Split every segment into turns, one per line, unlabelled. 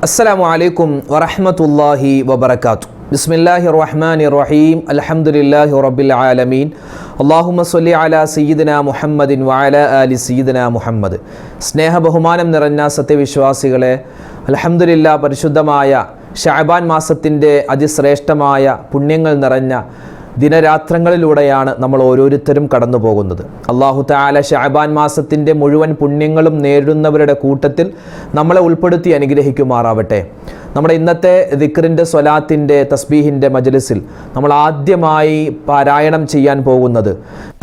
അസ്സലാമു അലൈക്കും വറഹ്മത്തുള്ളാഹി വബറകാതുഹു. ബിസ്മില്ലാഹിർ റഹ്മാനിർ റഹീം. അൽഹംദുലില്ലാഹി റബ്ബിൽ ആലമീൻ. അല്ലാഹുമ്മ സ്വല്ലി അലാ സയ്യിദിനാ മുഹമ്മദിൻ വഅലാ ആലി സയ്യിദിനാ മുഹമ്മദ്. സ്നേഹ ബഹുമാനം നിറഞ്ഞ സത്യവിശ്വാസികളെ, അൽഹംദുലില്ലാഹ് പരിശുദ്ധമായ ശഅബാൻ മാസത്തിൻ്റെ അതിശ്രേഷ്ഠമായ പുണ്യങ്ങൾ നിറഞ്ഞ ദിനരാത്രങ്ങളിലൂടെയാണ് നമ്മൾ ഓരോരുത്തരും കടന്നു പോകുന്നത്. അല്ലാഹു തആല ശഅബാൻ മാസത്തിൻ്റെ മുഴുവൻ പുണ്യങ്ങളും നേടുന്നവരുടെ കൂട്ടത്തിൽ നമ്മളെ ഉൾപ്പെടുത്തി അനുഗ്രഹിക്കുമാറാവട്ടെ. നമ്മുടെ ഇന്നത്തെ ദിക്റിൻ്റെ സ്വലാത്തിൻ്റെ തസ്ബീഹിൻ്റെ മജ്ലിസിൽ നമ്മൾ ആദ്യമായി പാരായണം ചെയ്യാൻ പോകുന്നത്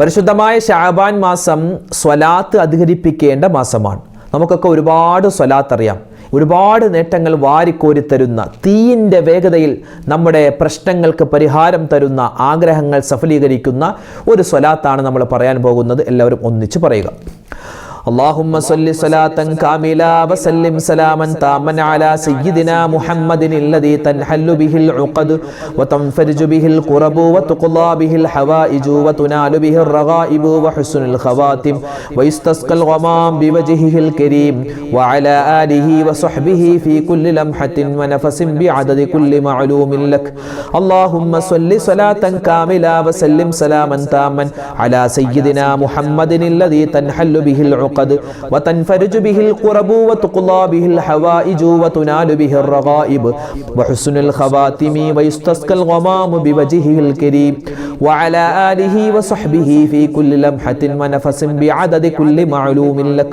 പരിശുദ്ധമായ ശഅബാൻ മാസം സ്വലാത്ത് അധികരിപ്പിക്കേണ്ട മാസമാണ്. നമുക്കൊക്കെ ഒരുപാട് സ്വലാത്ത് അറിയാം, ഒരുപാട് നേട്ടങ്ങൾ വാരിക്കോരിത്തരുന്ന, തീയിൻ്റെ വേഗതയിൽ നമ്മുടെ പ്രശ്നങ്ങൾക്ക് പരിഹാരം തരുന്ന, ആഗ്രഹങ്ങൾ സഫലീകരിക്കുന്ന ഒരു സ്വലാത്താണ് നമ്മൾ പറയാൻ പോകുന്നത്. എല്ലാവരും ഒന്നിച്ച് പറയുക. اللهم صل صلاة كاملة وسلم سلاما تاما على سيدنا محمد الذي تنحل به العقد وتنفرج به الكرب وتقضى به الحوائج وتنال به الرغائب وحسن الخواتم ويستسقى الغمام بوجهه الكريم وعلى آله وصحبه في كل لمحة ونفس بعدد كل معلوم لك. اللهم صل صلاة كاملة وسلم سلاما تاما على سيدنا محمد الذي تنحل به العقد وتنفرج به الكرب وتقضى به الحوائج وتنال به الرغائب وحسن الخواتم ويستسقى الغمام بوجهه الكريم وعلى آله وصحبه في كل لمحة ونفس بعدد كل معلوم لك.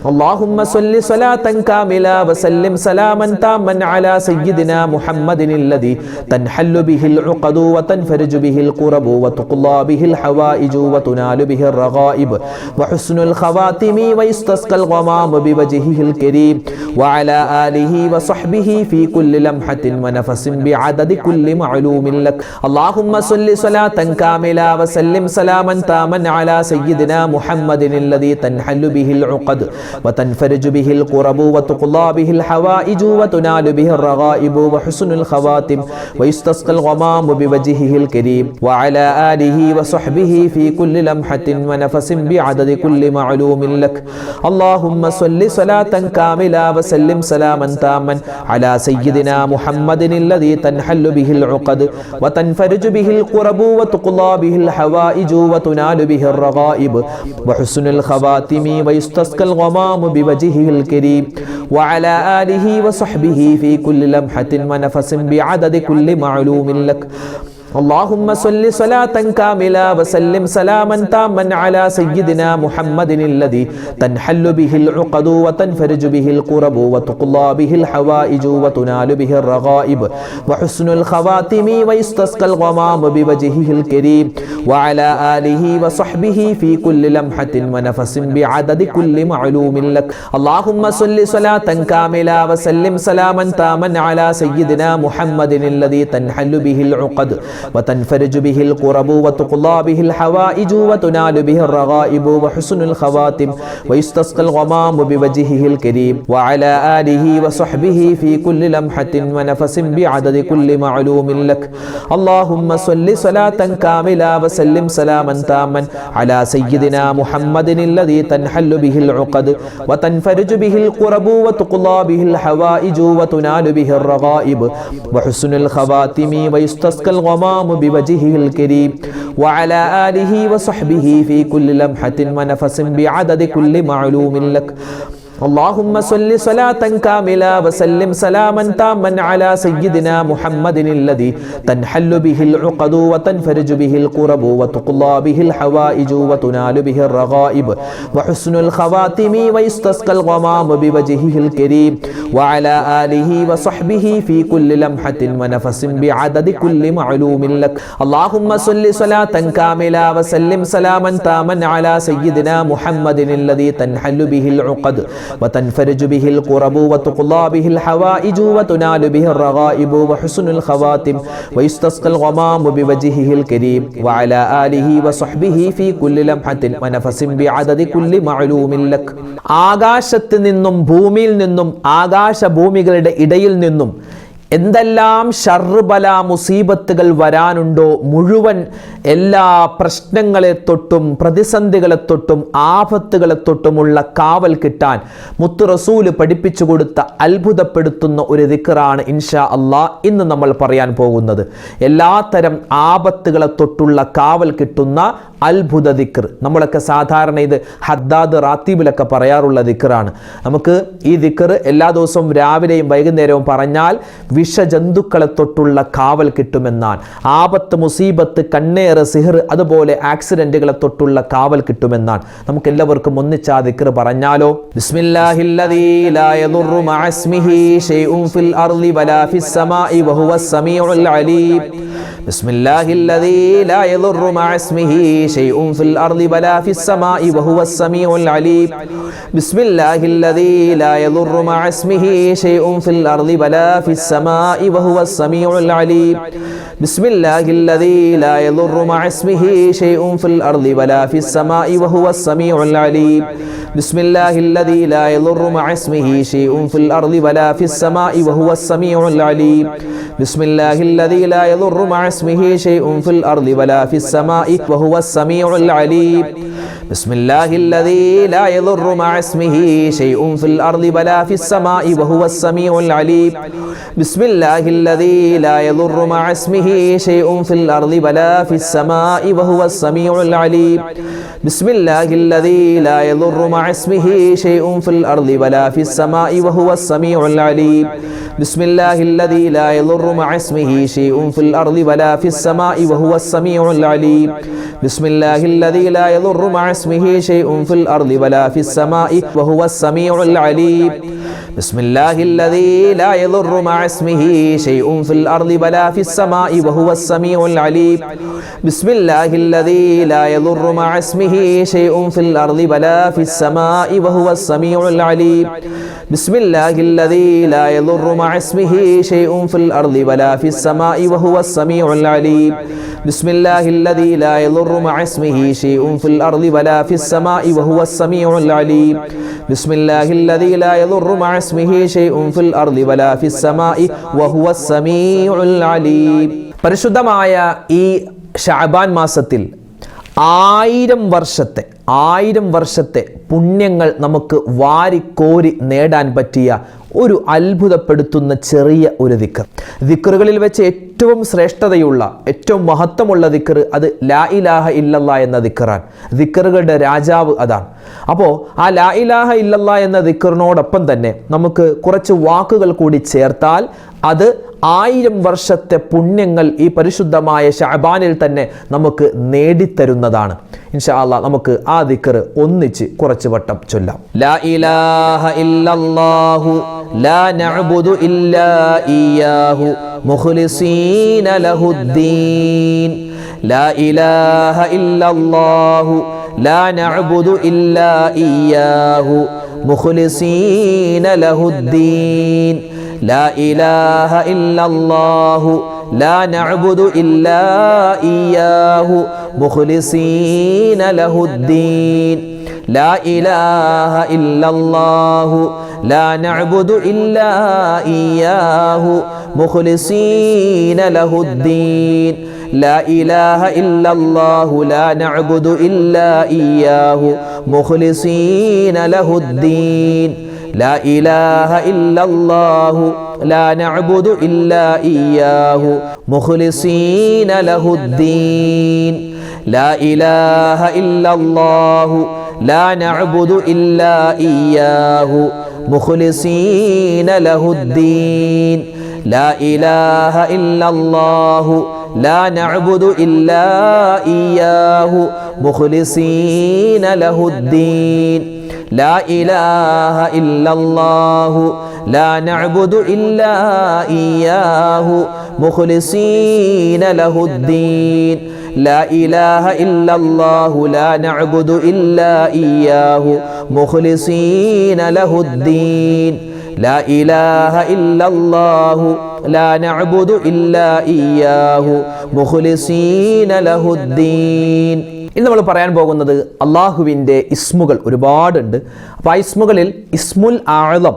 اللهم صل صلاة كاملة وسلم سلاما تاما على سيدنا محمد الذي تنحل به العقد وتنفرج به الكرب وتقضى به الحوائج وتنال به الرغائب وحسن الخواتم ويستسقى الغمام بوجهه الكريم وعلى آله وصحبه في كل لمحة ونفس بعدد كل معلوم لك. اللهم صل صلاة كاملة وسلم سلاما تاما على سيدنا محمد الذي تنحل به العقد وتنفرج به الكرب وتقضى به الحوائج وتنال به الرغائب وحسن الخواتم ويستسقى الغمام بوجهه الكريم وعلى آله وصحبه في كل لمحة ونفس بعدد كل معلوم لك. اللهم صل صلاة كاملة وسلم سلاما تاما على سيدنا محمد الذي تنحل به العقد وتنفرج به الكرب وتقضى به الحوائج وتنال به الرغائب وحسن الخواتم ويستسقى الغمام بوجهه الكريم وعلى آله وصحبه في كل لمحة ونفس بعدد كل معلوم لك. اللهم صل صلاة كاملة وسلم سلاما تاما على سيدنا محمد الذي تنحل به العقد وتنفرج به الكرب وتقضى به الحوائج وتنال به الرغائب وحسن الخواتم ويستسقى الغمام بوجهه الكريم وعلى آله وصحبه في كل لمحة ونفس بعدد كل معلوم لك. اللهم صل صلاة كاملة وسلم سلاما تاما على سيدنا محمد الذي تنحل به العقد وتنفرج به الكرب وتقضى به الحوائج وتنال به الرغائب وحسن الخواتم ويستسقى الغمام بوجهه الكريم وعلى آله وصحبه في كل لمحة ونفس بعدد كل معلوم لك. اللهم صل صلاة كاملة وسلم سلاما تاما على سيدنا محمد الذي تنحل به العقد وتنفرج به الكرب وتقضى به الحوائج وتنال به الرغائب وحسن الخواتم ويستسقى الغمام بوجهه الكريم وعلى آله وصحبه في كل لمحة ونفس بعدد كل معلوم لك. اللهم صل صلاة كاملة وسلم سلاما تاما على سيدنا محمد الذي تنحل به العقد وتنفرج به الكرب وتقضى به الحوائج وتنال به الرغائب وحسن الخواتم ويستسقى الغمام بوجهه الكريم وعلى آله وصحبه في كل لمحة ونفس بعدد كل معلوم لك. اللهم صل صلاة كاملة وسلم سلاما تاما على سيدنا محمد الذي تنحل به العقد وتنفرج به الكرب وتقضى به الحوائج وتنال به الرغائب وحسن الخواتم ويستسقى الغمام بوجهه الكريم وعلى آله وصحبه في كل لمحة ونفس بعدد كل معلوم لك. ആകാശത്ത് നിന്നും ഭൂമിയിൽ നിന്നും ആകാശഭൂമികളുടെ ഇടയിൽ നിന്നും എന്തെല്ലാം ഷർറ് ബല മുസീബത്തുകൾ വരാനുണ്ടോ മുഴുവൻ എല്ലാ പ്രശ്നങ്ങളെ തൊട്ടും പ്രതിസന്ധികളെ തൊട്ടും ആപത്തുകളെ തൊട്ടുമുള്ള കാവൽ കിട്ടാൻ മുത്തു റസൂല് പഠിപ്പിച്ചു കൊടുത്ത അത്ഭുതപ്പെടുത്തുന്ന ഒരു ദിക്റാണ് ഇൻഷാ അല്ലാഹ് ഇന്ന് നമ്മൾ പറയാൻ പോകുന്നത്. എല്ലാത്തരം ആപത്തുകളെ തൊട്ടുള്ള കാവൽ കിട്ടുന്ന അത്ഭുത ദിക്ർ. നമ്മളൊക്കെ സാധാരണ ഇത് ഹദ്ദാദ് റാത്തീബിലൊക്കെ പറയാറുള്ള ദിക്റാണ്. നമുക്ക് ഈ ദിക്ർ എല്ലാ ദിവസവും രാവിലെയും വൈകുന്നേരവും പറഞ്ഞാൽ വിഷജന്തുക്കളെ തൊട്ടുള്ള കാവൽ കിട്ടുമെന്നാണ്. ആപത്ത്, മുസീബത്ത്, കണ്ണേറ്, സിഹർ, അതുപോലെ ആക്സിഡന്റുകളെ തൊട്ടുള്ള കാവൽ കിട്ടുമെന്നാണ്. നമുക്ക് എല്ലാവർക്കും ഒന്നിച്ച് ആ ദിക്ർ പറഞ്ഞാലോ? ബിസ്മില്ലാഹില്ലദീ ലാ യദുറു മഅസ്മിഹി ശൈഉൻ ഫിൽ അർളി വലാ ഫിസ് സമാഇ വഹുവസ് സമീഉൽ അലീം. ബിസ്മില്ലാഹില്ലദീ ലാ യദുറു മഅസ്മിഹി ശൈഉൻ ഫിൽ അർളി വലാ ഫിസ് സമാഇ വഹുവസ് സമീഉൽ അലീം. ബിസ്മില്ലാഹില്ലദീ ലാ യദുറു മഅസ്മിഹി ശൈഉൻ ഫിൽ അർളി വലാ ഫിസ് സമാഇ വഹുവസ് സമീഉൽ അലീം. ബിസ്മില്ലാഹില്ലദീ ലാ യദുറു മഅസ്മിഹി ശൈഉൻ ഫിൽ അർളി വലാ ഫിസ് സമാഇ വഹുവസ് സമീഉൽ അലീം. ബിസ്മില്ലാഹില്ലദീ ലാ യദുറു മഅസ്മിഹി ശൈഉൻ ഫിൽ അർളി വലാ ഫിസ് സമാഇ വഹുവസ് സമീഉൽ അലീം. ബിസ്മില്ലാഹില്ലദീ ലാ യദുറു മഅസ്മിഹി ശൈഉൻ ഫിൽ അർളി വലാ ഫിസ് സമാഇ വഹുവസ് സമീഉൽ അലീം. ബിസ്മില്ലാഹില്ലദീ ലാ യദുറു മഅസ്മിഹി ശൈഉൻ ഫിൽ അർളി വലാ ഫിസ് സമാഇ വഹുവസ് സമീഉൽ അലീം. ബിസ്മില്ലാഹില്ലദീ ലാ യദുറു മഅസ്മിഹി ശൈഉൻ ഫിൽ അർളി വലാ ഫിസ് സമാഇ വഹുവസ് സമീഉൽ അലീം. ബിസ്മില്ലാഹില്ലദീ ലാ യദുറു മഅസ്മിഹി ശൈഉൻ ഫിൽ അർളി വലാ ഫിസ് സമാഇ വഹുവസ് സമീഉൽ അലീം. ബിസ്മില്ലാഹില്ലദീ ലാ യദുറു മഅസ്മിഹി ശൈഉൻ ഫിൽ അർളി വലാ ഫിസ് സമാഇ വഹുവസ് സമീഉൽ അലീം. ബിസ്മില്ലാഹില്ലദീ ലാ യദുറു മഅസ്മിഹി ശൈഉൻ ഫിൽ അർളി വലാ ഫിസ് സമാഇ വഹുവസ് സമീഉൽ അലീം. ബിസ്മില്ലാഹില്ലദീ ലാ യദുറു മഅസ്മിഹി ശൈഉൻ ഫിൽ അർളി വലാ ഫിസ് സമാഇ വഹുവസ് സമീഉൽ അലീം. ബിസ്മില്ലാഹില്ലദീ ലാ യദുറു മഅസ്മിഹി ശൈഉൻ ഫിൽ അർളി വലാ ഫിസ് സമാഇ വഹുവസ് സമീഉൽ അലീം. ബിസ്മില്ലാഹില്ലദീ ലാ യദുറു മഅസ്മിഹി ശൈഉൻ ഫിൽ അർളി വലാ ഫിസ് സമാഇ വഹുവസ് സമീഉൽ അലീം. ബിസ്മില്ലാഹില്ലദീ ലാ യദുറു മഅസ്മിഹി ശൈഉൻ ഫിൽ അർളി വലാ ഫിസ് സമാഇ വഹുവസ് സമീഉൽ അലീം. ബിസ്മില്ലാഹില്ലദീ ലാ യദുറു മഅസ്മിഹി ശൈഉൻ ഫിൽ അർളി വലാ ഫിസ് സമാഇ വഹുവസ് സമീഉൽ അലീം. പരിശുദ്ധമായ ഈ ശഅബാൻ മാസത്തിൽ 1000 വർഷത്തെ പുണ്യങ്ങൾ നമുക്ക് വാരിക്കോരി നേടാൻ പറ്റിയ ഒരു അത്ഭുതപ്പെടുത്തുന്ന ചെറിയ ഒരു ദിക്ർ. ദിക്റുകളിൽ വെച്ച് ഏറ്റവും ശ്രേഷ്ഠതയുള്ള, ഏറ്റവും മഹത്വമുള്ള ദിക്ർ അത് ലാ ഇലാഹ ഇല്ലല്ലാഹ് എന്ന ദിക്റാണ്. ദിക്റുകളുടെ രാജാവ് അതാണ്. അപ്പോൾ ആ ലാ ഇലാഹ ഇല്ലല്ലാഹ് എന്ന ദിക്റിനോടൊപ്പം തന്നെ നമുക്ക് കുറച്ച് വാക്കുകൾ കൂടി ചേർത്താൽ അത് 1000 വർഷത്തെ പുണ്യങ്ങൾ ഈ പരിശുദ്ധമായ ശഅബാനിൽ തന്നെ നമുക്ക് നേടിത്തരുന്നതാണ്. ഇൻഷാ അല്ലാഹ് നമുക്ക് ആ ദിക്ർ ഒന്നിച്ച് കുറച്ച് വട്ടം ചൊല്ലാം. ലാ ഇലാഹ ഇല്ലല്ലാഹു ലാ നഅ്ബുദു ഇല്ലാ ഇയ്യാഹു മുഖ്ലിസീന ലഹുദ്ദീൻ. ലാ ഇലാഹ ഇല്ലല്ലാഹു ലാ നഅ്ബുദു ഇല്ലാ ഇയ്യാഹു മുഖ്ലിസീന ലഹുദ്ദീൻ. ലാ ഇലാഹ ഇല്ലല്ലാഹു ലാ നഅ്ബുദു ഇല്ലാ ഇയ്യാഹു മുഖ്ലിസീന ലഹുദ്ദീൻ. ലാ ഇലാഹ ഇല്ലല്ലാഹു ലാ നഅ്ബുദു ഇല്ലാ ഇയ്യാഹു മുഖ്ലിസീന ലഹുദ്ദീൻ. ലാ ഇലാഹ ഇല്ലല്ലാഹു ലാ നഅ്ബുദു ഇല്ലാ ഇയ്യാഹു മുഖ്ലിസീന ലഹുദ്ദീൻ. ലാ ഇലാഹ ഇല്ലല്ലാഹു ലാ നഅ്ബുദു ഇല്ലാ ഇയ്യാഹു മുഖ്ലിസീന ലഹുദ്ദീൻ. ലാ ഇലാഹ ഇല്ലല്ലാഹു ലാ നഅ്ബുദു ഇല്ലാ ഇയ്യാഹു മുഖ്ലിസീന ലഹുദ്ദീൻ. ലാ ഇലാഹ ഇല്ലല്ലാഹു ലാ നഅ്ബുദു ഇല്ലാ ഇയ്യാഹു മുഖ്ലിസീന ലഹുദ്ദീൻ. ലാ ഇലാഹ ഇല്ലല്ലാഹു ലാ നഅ്ബുദു ഇല്ലാ ഇയ്യാഹു മുഖ്ലിസീന ലഹുദ്ദീൻ. ലാ ഇലാഹ ഇല്ലല്ലാഹു ലാ നഅ്ബുദു ഇല്ലാ ഇയ്യാഹു മുഖ്ലിസീന ലഹുദ്ദീൻ. ലാ ഇലാഹ ഇല്ലല്ലാഹു ലാ നഅ്ബുദു ഇല്ലാ ഇയ്യാഹു മുഖ്ലിസീന ലഹുദ്ദീൻ. ഇന്ന് നമ്മൾ പറയാൻ പോകുന്നത് അള്ളാഹുവിൻ്റെ ഇസ്മുകൾ ഒരുപാടുണ്ട്. അപ്പോൾ ആ ഇസ്മുകളിൽ ഇസ്മുൽ ആഅ്ളം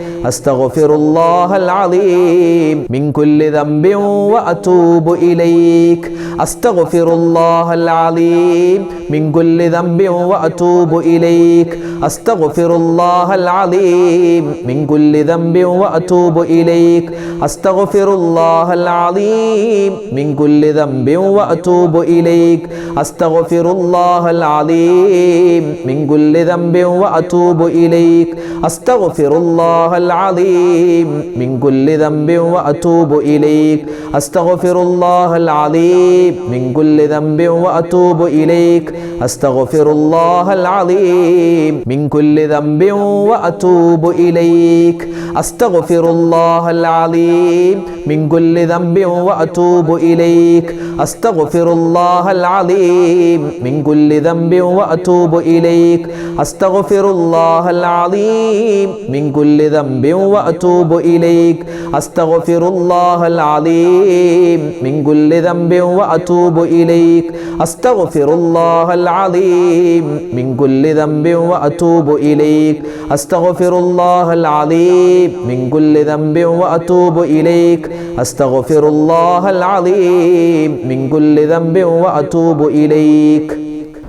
അസ്തഗ്ഫിറുല്ലാഹൽ അലീം മിൻ കുല്ലി ദംബിൻ വഅതൂബു ഇലൈക് അസ്തഗ്ഫിറുല്ലാഹൽ അലീം മിൻ കുല്ലി ദംബിൻ വഅതൂബു ഇലൈക് അസ്തഗ്ഫിറുല്ലാഹൽ അലീം മിൻ കുല്ലി ദംബിൻ വഅതൂബു ഇലൈക് അസ്തഗ്ഫിറുല്ലാഹൽ അലീം മിൻ കുല്ലി ദംബിൻ വഅതൂബു ഇലൈക് അസ്തഗ്ഫിറുല്ലാഹൽ അലീം മിൻ കുല്ലി ദംബിൻ വഅതൂബു ഇലൈക് അസ്തഗ്ഫിറുല്ലാഹൽ അലീം മിൻ കുല്ലി ദംബിൻ വഅതൂബു ഇലൈക് അസ്തഗ്ഫിറുല്ലാഹൽ അലീം മിൻ കുല്ലി ദംബിൻ വഅതൂബു ഇലൈക് അസ്തഗ്ഫിറുല്ലാഹൽ അലീം മിൻ കുല്ലി ദംബിൻ വഅതൂബു ഇലൈക് അസ്തഗ്ഫിറുല്ലാഹൽ അലീം മിൻ കുല്ലി ദംബിൻ വഅതൂബു ഇലൈക് അസ്തഗ്ഫിറുല്ലാഹൽ അലീം മിൻ കുല്ലി ദംബിൻ വഅതൂബു ഇലൈക് അസ്തഗ്ഫിറുല്ലാഹൽ അലീം മിൻ കുല്ലി ദംബിൻ വഅതൂബു ഇലൈക് അസ്തഗ്ഫിറുല്ലാഹൽ അലീം മിൻ കുല്ലി ദംബിൻ വഅതൂബു ഇലൈക് അസ്തഗ്ഫിറുല്ലാഹൽ അലീം മിൻ കുല്ലി ദംബിൻ വഅതൂബു ഇലൈക് അസ്തഗ്ഫിറുല്ലാഹൽ അലീം മിൻ കുല്ലി ദംബിൻ വഅതൂബു ഇലൈക് അസ്തഗ്ഫിറുല്ലാഹൽ അലീം മിൻ കുല്ലി ദംബിൻ വഅതൂബു ഇലൈക്.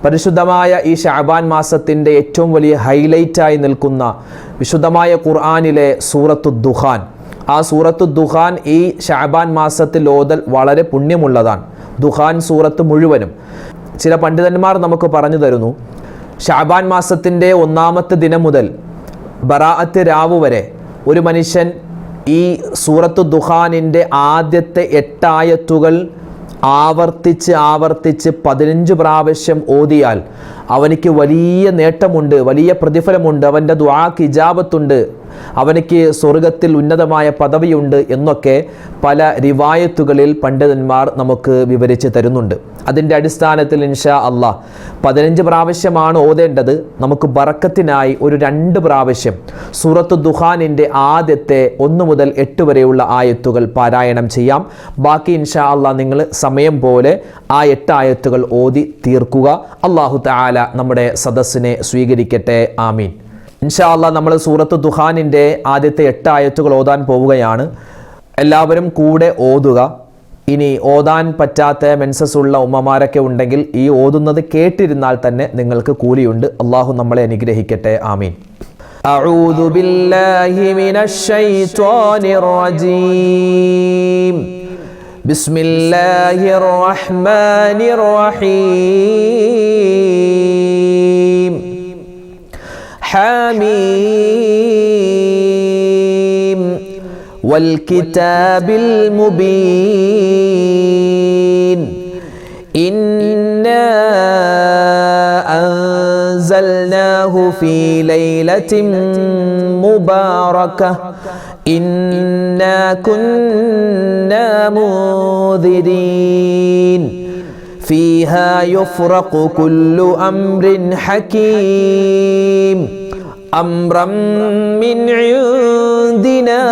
പരിശുദ്ധമായ ഈ ശഅബാൻ മാസത്തിൻ്റെ ഏറ്റവും വലിയ ഹൈലൈറ്റായി നിൽക്കുന്ന വിശുദ്ധമായ ഖുർആനിലെ സൂറത്തു ദുഖാൻ, ആ സൂറത്തു ദുഖാൻ ഈ ശഅബാൻ മാസത്തിൽ ഓതൽ വളരെ പുണ്യമുള്ളതാണ്. ദുഖാൻ സൂറത്ത് മുഴുവനും. ചില പണ്ഡിതന്മാർ നമുക്ക് പറഞ്ഞു തരുന്നു, ശഅബാൻ മാസത്തിൻ്റെ 1-ാമത്തെ ദിനം മുതൽ ബറാഅത്ത് രാവ് വരെ ഒരു മനുഷ്യൻ ഈ സൂറത്തു ദുഖാനിൻ്റെ ആദ്യത്തെ 8 ആയത്തുകൾ ആവർത്തിച്ച് 15 പ്രാവശ്യം ഓതിയാൽ അവനിക്ക് വലിയ നേട്ടമുണ്ട്, വലിയ പ്രതിഫലമുണ്ട്, അവൻ്റെ ദുആക്ക് ഇജാബത്തുണ്ട്, അവനിക്ക് സ്വർഗത്തിൽ ഉന്നതമായ പദവിയുണ്ട് എന്നൊക്കെ പല റിവായത്തുകളിൽ പണ്ഡിതന്മാർ നമുക്ക് വിവരിച്ച് തരുന്നുണ്ട്. അതിൻ്റെ അടിസ്ഥാനത്തിൽ ഇൻഷാ അല്ലാഹ് 15 പ്രാവശ്യമാണ് ഓതേണ്ടത്. നമുക്ക് ബറക്കത്തിനായി ഒരു 2 പ്രാവശ്യം സൂറത്തു ദുഖാനിൻ്റെ ആദ്യത്തെ 1 മുതൽ 8 വരെയുള്ള ആയത്തുകൾ പാരായണം ചെയ്യാം. ബാക്കി ഇൻഷാ അല്ലാഹ് നിങ്ങൾ സമയം പോലെ ആ 8 ആയത്തുകൾ ഓതി തീർക്കുക. അല്ലാഹു തആല നമ്മുടെ സദസ്സിനെ സ്വീകരിക്കട്ടെ. ആമീൻ. ഇൻഷാ അല്ലാഹ് നമ്മൾ സൂറത്തു ദുഖാനിൻ്റെ ആദ്യത്തെ 8 ആയത്തുകൾ ഓതാൻ പോവുകയാണ്. എല്ലാവരും കൂടെ ഓതുക. ഇനി ഓതാൻ പറ്റാത്ത മെൻസസ് ഉള്ള ഉമ്മമാരൊക്കെ ഉണ്ടെങ്കിൽ ഈ ഓതുന്നത് കേട്ടിരുന്നാൽ തന്നെ നിങ്ങൾക്ക് കൂലിയുണ്ട്. അള്ളാഹു നമ്മളെ അനുഗ്രഹിക്കട്ടെ. ആമീൻ. അഊദു ബില്ലാഹി മിനശ് ശൈത്വാനിർ റജീം. ബിസ്മില്ലാഹിർ റഹ്മാനിർ റഹീം. حميم والكتاب المبين إنا أنزلناه في ليلة مباركة إنا كنا منذرين فيها يفرق كل أمر حكيم أمرا من عندنا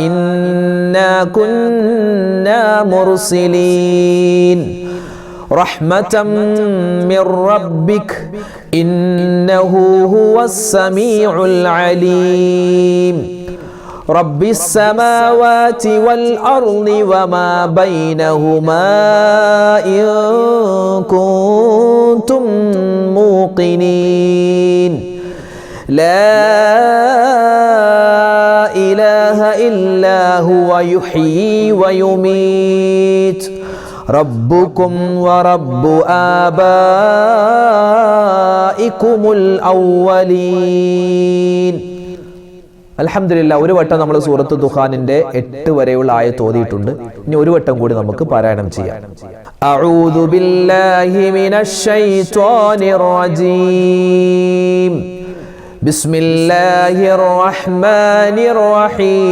إنا كنا مرسلين رحمة من ربك إنه هو السميع العليم رب السماوات والأرض وما بينهما إن كنتم موقنين لا إله إلا هو يحيي ويميت ربكم ورب آبائكم الأولين. അൽഹംദുലില്ലാഹ്, ഒരു വട്ടം നമ്മൾ സൂറത്തു ദുഖാനിന്റെ 8 വരെയുള്ള ആയത്ത് ഓതിയിട്ടുണ്ട്. ഇനി ഒരു വട്ടം കൂടി നമുക്ക് പാരായണം ചെയ്യാം. അഊദു ബില്ലാഹി മിനശ് ശൈത്വാനിർ റജീം. ബിസ്മില്ലാഹിർ റഹ്മാനിർ റഹീം.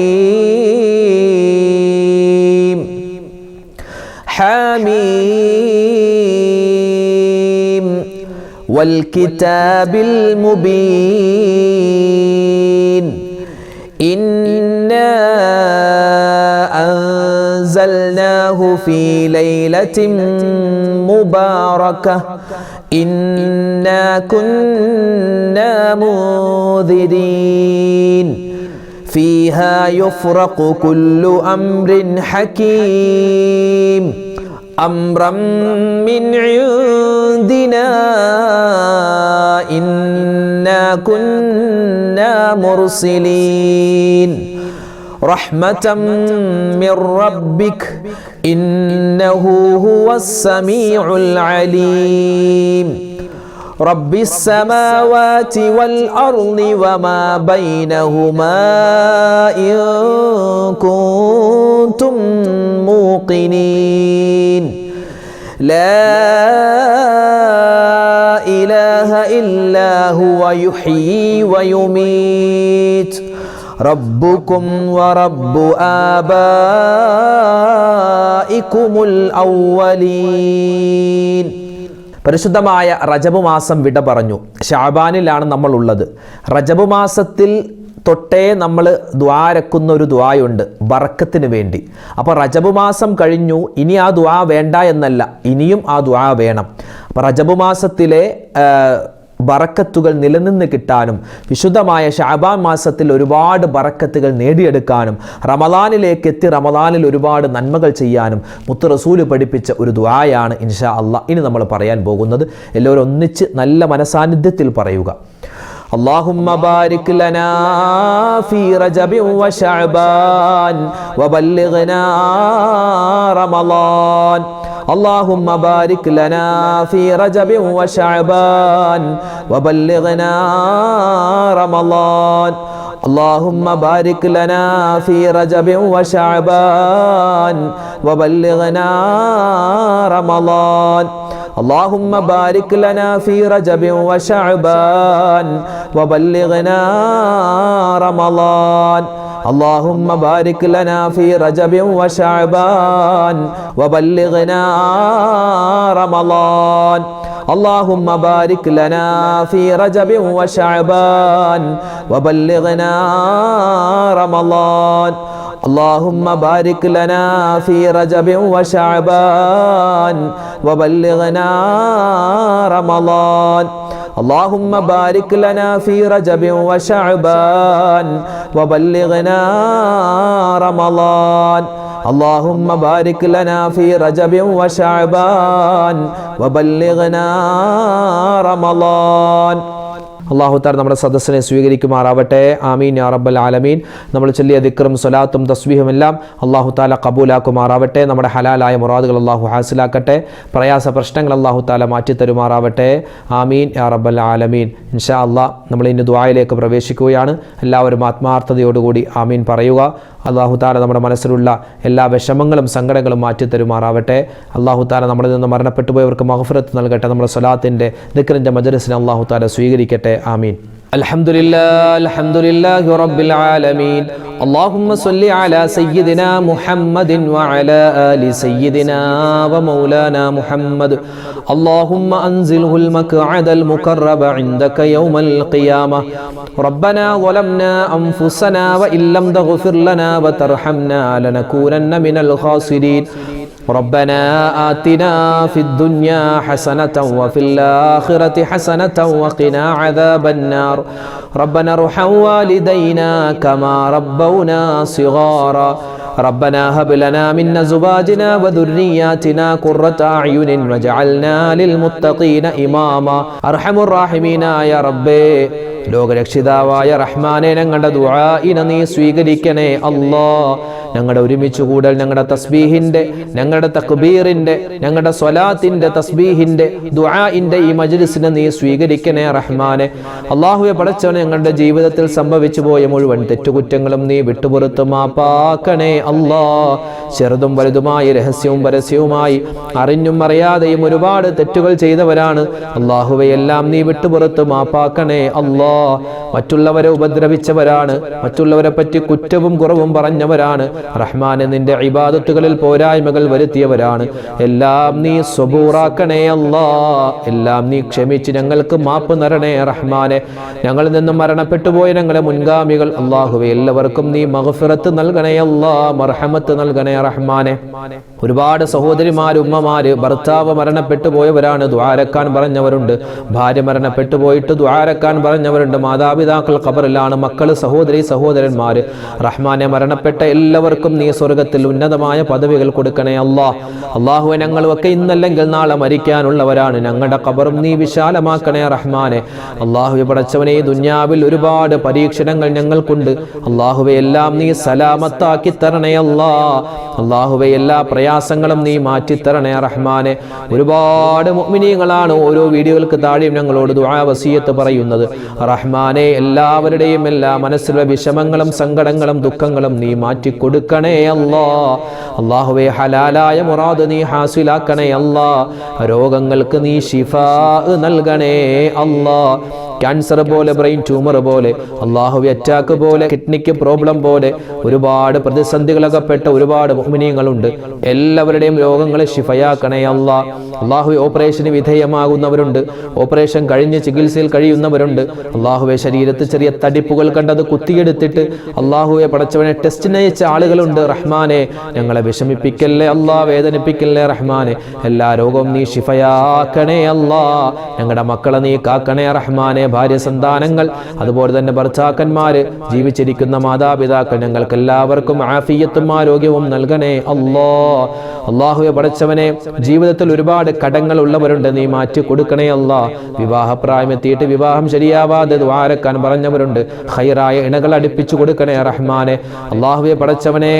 حميم والكتاب المبين إنا أنزلناه في ليلة مباركة إنا كنا منذرين فيها يفرق كل أمر حكيم أمرا من عندنا إنا كنا مرسلين رحمة من ربك إنه هو السميع العليم رب السماوات والأرض وما بينهما إن كنتم موقنين لا إله إلا هو يحيي ويميت ربكم ورب آبائكم الأولين. പരിശുദ്ധമായ റജബ് മാസം വിട പറഞ്ഞു. ശഅബാനിലാണ് നമ്മൾ ഉള്ളത്. റജബ് മാസത്തിൽ തൊട്ടേ നമ്മൾ ദ്വാരക്കുന്ന ഒരു ദ്വായുണ്ട് ബറക്കത്തിന് വേണ്ടി. അപ്പോൾ റജബ് മാസം കഴിഞ്ഞു, ഇനി ആ ദ്വാ വേണ്ട എന്നല്ല, ഇനിയും ആ ദ്വാ വേണം. അപ്പോൾ റജബ് മാസത്തിലെ ബറക്കത്തുകൾ നിലനിന്ന് കിട്ടാനും വിശുദ്ധമായ ശഅബാൻ മാസത്തിൽ ഒരുപാട് ബറക്കത്തുകൾ നേടിയെടുക്കാനും റമദാനിലേക്ക് എത്തി റമദാനിൽ ഒരുപാട് നന്മകൾ ചെയ്യാനും മുത്ത് റസൂല് പഠിപ്പിച്ച ഒരു ദുആയാണ് ഇൻഷാ അല്ലാഹ് ഇനി നമ്മൾ പറയാൻ പോകുന്നത്. എല്ലാവരും ഒന്നിച്ച് നല്ല മനസാന്നിധ്യത്തിൽ പറയുക. اللهم بارك لنا في رجب وشعبان وبلغنا رمضان اللهم بارك لنا في رجب وشعبان وبلغنا رمضان اللهم بارك لنا في رجب وشعبان وبلغنا رمضان اللهم بارك لنا في رجب وشعبان وبلغنا رمضان اللهم بارك لنا في رجب وشعبان وبلغنا رمضان اللهم بارك لنا في رجب وشعبان وبلغنا رمضان اللهم بارك لنا في رجب وشعبان وبلغنا رمضان اللهم بارك لنا في رجب وشعبان وبلغنا رمضان اللهم بارك لنا في رجب وشعبان وبلغنا رمضان. അല്ലാഹു തആല നമ്മുടെ സദസ്സിനെ സ്വീകരിക്കുമാറാവട്ടെ. ആമീൻ യാ റബ്ബൽ ആലമീൻ. നമ്മൾ ചൊല്ലിയ ദിക്റും സ്വലാത്തും തസ്ബീഹും എല്ലാം അല്ലാഹു തആല കബൂലാക്കുമാറാവട്ടെ. നമ്മുടെ ഹലാലായ മുറാദുകൾ അല്ലാഹു ഹാസിലാക്കട്ടെ. പ്രയാസ പ്രശ്നങ്ങൾ അല്ലാഹു തആല മാറ്റിത്തരുമാറാവട്ടെ. ആമീൻ യാ റബ്ബൽ ആലമീൻ. ഇൻഷാ അല്ലാഹ് നമ്മൾ ഇന്ന് ദുആയിലേക്ക് പ്രവേശിക്കുകയാണ്. എല്ലാവരും ആത്മാർത്ഥതയോടുകൂടി ആമീൻ പറയുക. അല്ലാഹു തആല നമ്മുടെ മനസ്സിലുള്ള എല്ലാ വിഷമങ്ങളും സങ്കടങ്ങളും മാറ്റിത്തരുമാറാവട്ടെ. അല്ലാഹു തആല നമ്മളിൽ നിന്ന് മരണപ്പെട്ടു പോയവർക്ക് മഗ്ഫിറത്ത് നൽകട്ടെ. നമ്മുടെ സ്വലാത്തിൻ്റെ ദിക്റിൻ്റെ മജ്ലിസിനെ അല്ലാഹു തആല സ്വീകരിക്കട്ടെ. ആമീൻ. അൽഹംദുലില്ലാഹി റബ്ബിൽ ആലമീൻ. اللهم صل على سيدنا محمد وعلى آل سيدنا ومولانا محمد اللهم أنزله المقعد المقرب عندك يوم القيامة ربنا ظلمنا أنفسنا وإن لم تغفر لنا وترحمنا لنكونن من الخاسرين ربنا آتنا في الدنيا حسنة وفي الآخرة حسنة وقنا عذاب النار ربنا ارحم والدينا كما ربونا صغارا ربنا هب لنا من أزواجنا وذرياتنا قرة أعين واجعلنا للمتقين إماما أرحم الراحمين يا ربي ലോകരക്ഷിതാവായ റഹ്മാനെ ഞങ്ങളുടെ ദുആഇനെ നീ സ്വീകരിക്കണേ അല്ലാ. ഞങ്ങളുടെ ഒരുമിച്ച് കൂടൽ ഞങ്ങളുടെ തസ്ബീഹിന്റെ, ഞങ്ങളുടെ തക്ബീറിന്റെ, ഞങ്ങളുടെ സ്വലാത്തിന്റെ, തസ്ബീഹിന്റെ, ദുആഇന്റെ ഈ മജ്ലിസിനെ നീ സ്വീകരിക്കണേ റഹ്മാനെ. അല്ലാഹുവേ പടച്ചവനെ, ഞങ്ങളുടെ ജീവിതത്തിൽ സംഭവിച്ചു പോയ മുഴുവൻ തെറ്റുകുറ്റങ്ങളും നീ വിട്ടുപുറത്ത് മാപ്പാക്കണേ അല്ലാ. ചെറുതും വലുതുമായി, രഹസ്യവും പരസ്യവുമായി, അറിഞ്ഞും അറിയാതെയും ഒരുപാട് തെറ്റുകൾ ചെയ്തവരാണ്. അല്ലാഹുവേ എല്ലാം നീ വിട്ടുപുറത്ത് മാപ്പാക്കണേ അല്ലാ. മറ്റുള്ളവരെ ഉപദ്രവിച്ചവരാണ്, മറ്റുള്ളവരെ പറ്റി കുറ്റവും കുറവും പറഞ്ഞവരാണ്. റഹ്മാനെ, നിന്റെ ഇബാദത്തുകളിൽ പോരായ്മകൾ വരുത്തിയവരാണ്. എല്ലാം നീ സബൂറാക്കണേ അല്ലാ. എല്ലാം നീ ക്ഷമിച്ച് ഞങ്ങൾക്ക് മാപ്പ് തരണേ റഹ്മാനെ. ഞങ്ങളിൽ നിന്നും മരണപ്പെട്ടു പോയ ഞങ്ങളെ മുൻഗാമികൾ അല്ലാഹുവേ എല്ലാവർക്കും നീ മഗ്ഫിറത്ത് നൽകണേ അല്ലാ. മർഹമത്ത് നൽകണേ റഹ്മാനെ. ഒരുപാട് സഹോദരിമാര്, ഉമ്മമാര്, ഭർത്താവ് മരണപ്പെട്ടു പോയവരാണ്, ദുആരക്കാൻ പറഞ്ഞവരുണ്ട്. ഭാര്യ മരണപ്പെട്ടു പോയിട്ട് ദുആരക്കാൻ പറഞ്ഞവരുണ്ട്. മാതാപിതാക്കൾ ഖബറിലാണ്, മക്കള്, സഹോദരി സഹോദരന്മാര്. റഹ്മാനെ, മരണപ്പെട്ട എല്ലാവർക്കും നീ സ്വർഗത്തിൽ ഉന്നതമായ പദവികൾ കൊടുക്കണേ അല്ലാഹ്. അല്ലാഹുവേ, ഞങ്ങളൊക്കെ ഇന്നല്ലെങ്കിൽ നാളെ മരിക്കാനുള്ളവരാണ്. ഞങ്ങളുടെ ഖബറും നീ വിശാലമാക്കണേ റഹ്മാനെ. അല്ലാഹുവേ പടച്ചവനെ, ദുനിയാവിൽ ഒരുപാട് പരീക്ഷണങ്ങൾ ഞങ്ങൾക്കുണ്ട്. അല്ലാഹുവേ, എല്ലാം നീ സലാമത്താക്കി തരണേ അല്ലാഹ്. അല്ലാഹുവേ, എല്ലാ പ്രയാസങ്ങളും നീ മാറ്റിത്തരണേ റഹ്മാനെ. ഒരുപാട് മുഅ്മിനീങ്ങളാണ് ഓരോ വീഡിയോകൾക്ക് താഴെയും ഞങ്ങളോട് ദുആ വസിയത്ത് പറയുന്നത്. റഹ്മാനെ, എല്ലാവരുടെയും എല്ലാ മനസ്സിലുള്ള വിഷമങ്ങളും സങ്കടങ്ങളും ദുഃഖങ്ങളും നീ മാറ്റി കൊടുക്കണേ അല്ലാഹ്. അല്ലാഹുവേ, ഹലാലായ മുറാദ് നീ ഹാസിലാക്കണേ അല്ലാഹ്. രോഗങ്ങൾക്ക് നീ ശിഫാ നൽകണേ അല്ലാഹ്. ക്യാൻസർ പോലെ, ബ്രെയിൻ ട്യൂമർ പോലെ, അല്ലാഹുവേ അറ്റാക്ക് പോലെ, കിഡ്നിക്ക് പ്രോബ്ലം പോലെ ഒരുപാട് പ്രതിസന്ധികളകപ്പെട്ട ഒരുപാട് മുഅ്മിനീങ്ങളുണ്ട്. എല്ലാവരുടെയും രോഗങ്ങളെ ശിഫയാക്കണേ അല്ലാഹ്. അല്ലാഹുവേ, ഓപ്പറേഷന് വിധേയമാകുന്നവരുണ്ട്, ഓപ്പറേഷൻ കഴിഞ്ഞ് ചികിത്സയിൽ കഴിയുന്നവരുണ്ട്. അല്ലാഹുവേ, ശരീരത്തിൽ ചെറിയ തടിപ്പുകൾ കണ്ടത് കുത്തിയെടുത്തിട്ട് അല്ലാഹുവേ പടച്ചവനെ ടെസ്റ്റിന് അയച്ച ആളുകളുണ്ട്. റഹ്മാനെ, ഞങ്ങളെ വിഷമിപ്പിക്കല്ലേ അല്ലാഹ്, വേദനിപ്പിക്കല്ലേ റഹ്മാനെ. എല്ലാ രോഗവും നീ ശിഫയാക്കണേ അല്ലാഹ്. ഞങ്ങളുടെ മക്കളെ നീ കാക്കണേ റഹ്മാനെ. ഭാര്യ, സന്താനങ്ങൾ, അതുപോലെ തന്നെ ഭർത്താക്കന്മാര്, ജീവിച്ചിരിക്കുന്ന മാതാപിതാക്കൾ, ഞങ്ങൾക്ക് എല്ലാവർക്കും ആഫിയത്തും ആരോഗ്യവും നൽകണേ അല്ലാഹ്. അല്ലാഹുവേ പടച്ചവനെ, ജീവിതത്തിൽ ഒരുപാട് കടങ്ങൾ ഉള്ളവരുണ്ട്, നീ മാറ്റി കൊടുക്കണേ അല്ലാഹ്. വിവാഹപ്രായമെത്തിയിട്ട് വിവാഹം ശരിയാവാതെ ദ്വാരക്കാൻ പറഞ്ഞവരുണ്ട്, ഖൈറായ ഇണകൾ അടുപ്പിച്ചു കൊടുക്കണേ റഹ്മാനെ. അല്ലാഹുവേ പടച്ചവനെ,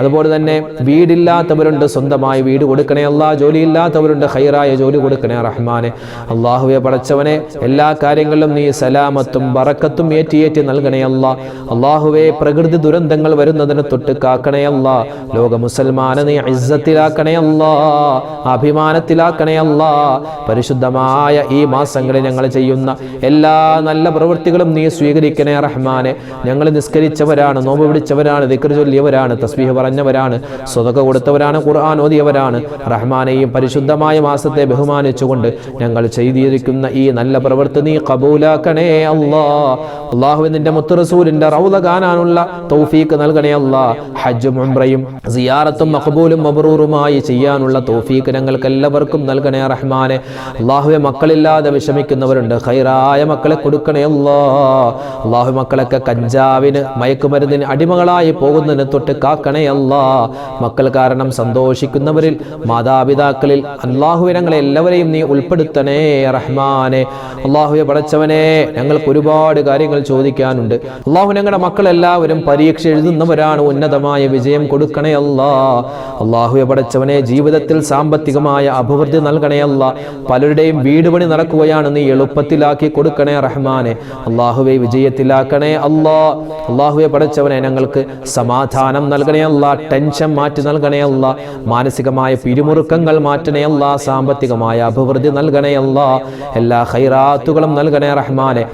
അതുപോലെ തന്നെ വീടില്ലാത്തവരുണ്ട്, സ്വന്തമായി വീട് കൊടുക്കണേ അല്ലാഹ്. ജോലിയില്ലാത്തവരുണ്ട്, ഖൈറായ ജോലി കൊടുക്കണേ റഹ്മാനെ. അല്ലാഹുവേ പടച്ചവനെ, എല്ലാ കാര്യങ്ങളിലും നീ സലാമത്തും ബറക്കത്തും ഏറ്റി നൽകണേ അല്ലാഹ്. അല്ലാഹുവേ, പ്രകൃതി ദുരന്തങ്ങൾ വരുന്നതിന് തൊട്ട് കാക്കണേ അല്ലാഹ്. ലോക മുസൽമാനെ നീ ഇസ്സത്തിലാക്കണേ അല്ലാഹ്, അഭിമാനത്തിലാക്കണേ അല്ലാഹ്. പരിശുദ്ധമായ ഈ മാസങ്ങളിൽ ഞങ്ങൾ ചെയ്യുന്ന എല്ലാ നല്ല പ്രവൃത്തികളും നീ സ്വീകരിക്കണേ റഹ്മാനെ. ഞങ്ങൾ നിസ്കരിച്ചവരാണ്, നോമ്പ് പിടിച്ചവരാണ്, ദിക്ർ ചൊല്ലിയവരാണ്, തസ്ബീഹ് പറഞ്ഞവരാണ്, സ്വതക കൊടുത്തവരാണ്, ഖുർആൻ ഓതിയവരാണ്. റഹ്മാനെ, ഈ പരിശുദ്ധമായ മാസത്തെ ബഹുമാനിച്ചുകൊണ്ട് ഞങ്ങൾ ചെയ്തിരിക്കുന്ന ഈ നല്ല പ്രവൃത്തി നീ ഖബൂലാക്കണേ അല്ലാഹ്. അല്ലാഹുവേ, നിന്റെ മുത്ത് റസൂലിന്റെ റൗള കാണാനുള്ള തൗഫീഖ് നൽകണേ അല്ലാഹ്. ഹജ്ജും ഉംറയും സിയാറത്തും മഖബൂലും മബ്റൂറുമായി ചെയ്യാനുള്ള തൗഫീഖ് ഞങ്ങൾക്ക് എല്ലാവർക്കും നൽകണേ റഹ്മാനെ. അല്ലാഹുവേ, മക്കളില്ലാതെ വിഷമിക്കുന്നവരുണ്ട്, ഖൈറായ മക്കളെ കൊടുക്കണേ അല്ലാഹ്. അല്ലാഹു, മക്കളൊക്കെ കഞ്ചാവിന്, മയക്കുമരുന്നിന് അടിമകളായി പോകുന്നതിന് തൊട്ട് കാക്കണേ അല്ലാഹ്. മക്കൾ കാരണം സന്തോഷിക്കുന്നവരിൽ, മാതാപിതാക്കളിൽ അല്ലാഹുവേ ഞങ്ങളെ എല്ലാവരെയും നീ ഉൾപ്പെടുത്തണേ റഹ്മാനെ. അല്ലാഹുവേ പടച്ചവനെ, ഞങ്ങൾക്ക് ഒരുപാട് കാര്യങ്ങൾ ചോദിക്കാനുണ്ട്. അല്ലാഹു, ഞങ്ങളുടെ മക്കളെല്ലാവരും പരീക്ഷ എഴുതുന്നവരാണ്, ഉന്നതമായ വിജയം കൊടുക്കണേ അല്ലാഹ്. അല്ലാഹുവേ പടച്ചവനെ, ജീവിതത്തിൽ സാമ്പത്തികമായ അഭിവൃദ്ധി നൽകണേ അല്ലാഹ്. പലരുടെയും വീട് പണി നടക്കുകയാണ്, നീ എളുപ്പത്തിലാക്കി കൊടുക്കണേ റഹ്മാനെ. അല്ലാഹുവേ, വിജയത്തിലാക്കണേ അല്ലാഹ്. അല്ലാഹുവേ പടച്ചവനെ, ഞങ്ങൾക്ക് സമാധാനം നൽകണേ അല്ലാഹ്, ടെൻഷൻ മാറ്റി നൽകണേ അല്ലാഹ്, മാനസികമായ പിരിമുറുക്കങ്ങൾ മാറ്റണേ അല്ലാഹ്, സാമ്പത്തികമായ അഭിവൃദ്ധി നൽകണേ അല്ലാഹ്, എല്ലാ ഖൈറാത്തുകളും നൽകണേ റഹ്മാനെ.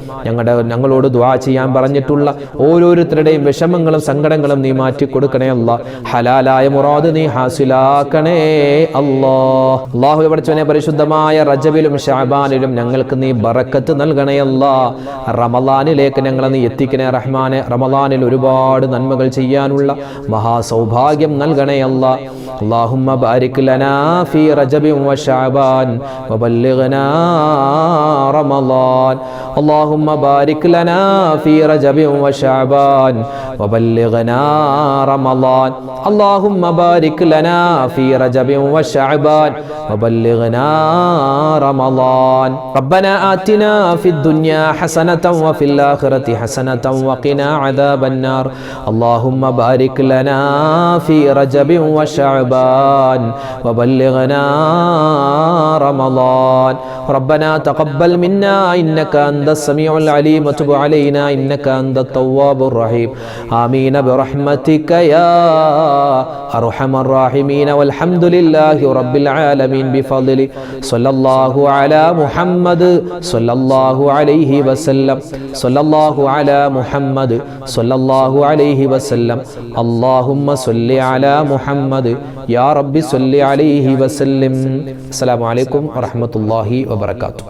ഞങ്ങളോട് ദുആ ചെയ്യാൻ പറഞ്ഞിട്ടുള്ള ഓരോരുത്തരുടെയും വിഷമങ്ങളും സങ്കടങ്ങളും നീ മാറ്റി കൊടുക്കണേ അല്ലാഹ്. ഹലാലായ മുറാദ് നീ ഹാസിലാക്കണേ അല്ലാഹ്. അല്ലാഹുവേ പടച്ചവനെ, പരിശുദ്ധമായ റജബിലും ശഅബാനിലും ഞങ്ങൾക്ക് നീ ബറക്കത്ത് നൽകണേ അല്ലാഹ്. റമളാനിലേക്ക് ഞങ്ങളെ നീ എത്തിക്കണേ റഹ്മാനെ. റമളാനിൽ ഒരുപാട് നന്മകൾ ചെയ്യാനുള്ള മഹാസൗഭാഗ്യം നൽകണേ അല്ലാഹ്. اللهم بارك لنا في رجب وشعبان وبلغنا رمضان. اللهم بارك لنا في رجب وشعبان وبلغنا رمضان. اللهم بارك لنا في رجب وشعبان وبلغنا رمضان. ربنا آتنا في الدنيا حسنة وفي الآخرة حسنة وقنا عذاب النار. اللهم بارك لنا في رجب وشعبان وبلغنا رمضان. ربنا تقبل منا إنك أنت السميع العليم وتب علينا إنك أنت التواب الرحيم. آمين برحمتك يا أرحم الراحمين. والحمد لله رب العالمين بفضله. صلى الله على محمد صلى الله عليه وسلم. صلى الله على محمد صلى الله عليه وسلم. اللهم صل على محمد يا رب صل عليه وسلم. السلام عليكم ورحمة الله وبركاته.